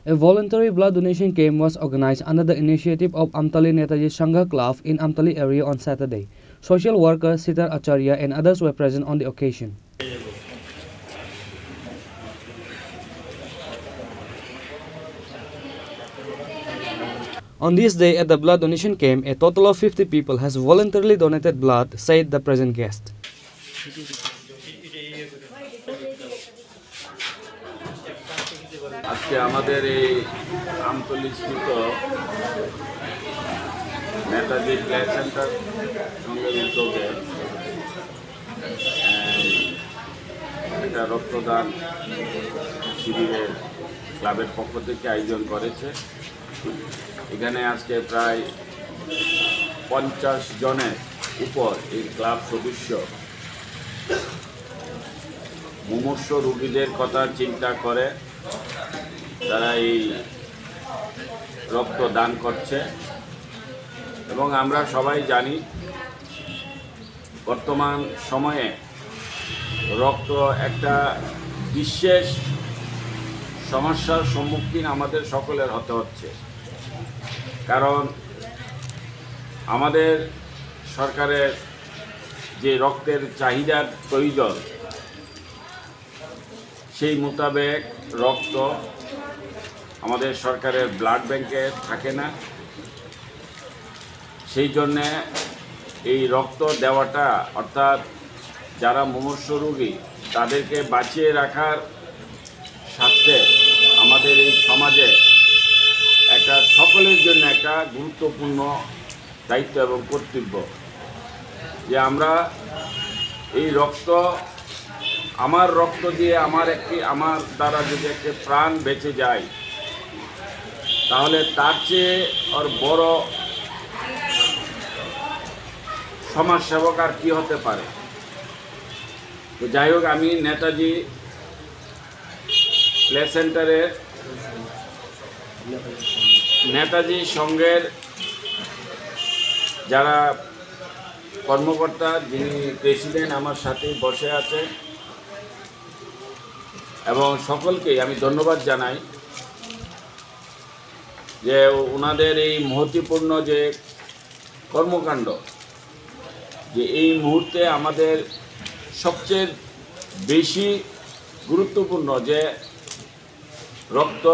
A voluntary blood donation camp was organized under the initiative of Amtali Netaji Sangha Club in Amtali area on Saturday. Social worker Sitar Acharya and others were present on the occasion. On this day at the blood donation camp, a total of 50 people has voluntarily donated blood, said the present guest. আজকে আমাদের এই আমতলীস্থিত Netaji blood centre সঙ্গে উদ্যোগে একটা রক্তদান শিবিরের ক্লাবের পক্ষ থেকে আয়োজন করেছে। এখানে আজকে প্রায় 50 জনের উপর এই ক্লাব সদস্য মুমূর্ষ রোগীদের কথা চিন্তা করে তারা এই রক্ত দান করছে এবং আমরা সবাই জানি বর্তমান সময়ে রক্ত একটা বিশেষ সমস্যার সম্মুখীন আমাদের সকলের হতে হচ্ছে। কারণ আমাদের সরকারের যে রক্তের চাহিদার প্রয়োজন সেই মোতাবেক রক্ত আমাদের সরকারের ব্লাড ব্যাংকে থাকে না। সেই জন্যে এই রক্ত দেওয়াটা অর্থাৎ যারা মুমূর্ষ রোগী তাদেরকে বাঁচিয়ে রাখার স্বার্থে আমাদের এই সমাজে একটা সকলের জন্য একটা গুরুত্বপূর্ণ দায়িত্ব এবং কর্তব্য যে আমরা এই রক্ত আমার রক্ত দিয়ে আমার দ্বারা যদি একটি প্রাণ বেঁচে যায় তাহলে তার চেয়ে আর বড় সমাজসেবক আর কি হতে পারে। তো যাই হোক, আমি নেতাজি প্লে সেন্টারের নেতাজি সংঘের যারা কর্মকর্তা, যিনি প্রেসিডেন্ট আমার সাথে বসে আছে, এবং সকলকেই আমি ধন্যবাদ জানাই যে ওনাদের এই মহত্বপূর্ণ যে কর্মকাণ্ড, যে এই মুহূর্তে আমাদের সবচেয়ে বেশি গুরুত্বপূর্ণ যে রক্ত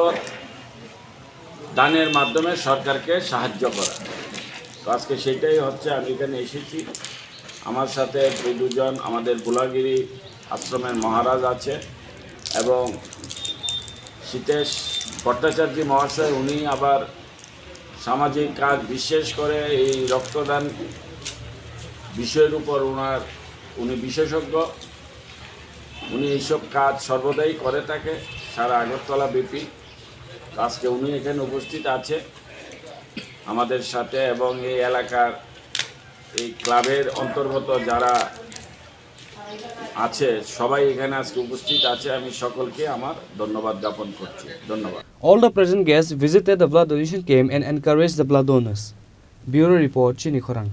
দানের মাধ্যমে সরকারকে সাহায্য করা। তো আজকে সেটাই হচ্ছে, আমি এখানে এসেছি। আমার সাথে দুজন আমাদের গোলাগিরি আশ্রমের মহারাজ আছে এবং সীতেশ ভট্টাচার্য মহাশয়, উনি আবার সামাজিক কাজ বিশেষ করে এই রক্তদান বিষয়ের উপর উনি বিশেষজ্ঞ। উনি এইসব কাজ সর্বদাই করে থাকে সারা আগরতলা ব্যাপী। আজকে উনি এখানে উপস্থিত আছে আমাদের সাথে এবং এই এলাকার এই ক্লাবের অন্তর্গত যারা আছে সবাই এখানে আজকে উপস্থিত আছে। আমি সকলকে আমার ধন্যবাদ জ্ঞাপন করছি। ধন্যবাদ। All the present guests visited the blood donation camp and encouraged the blood donors. Bureau Report, Chini Khorang.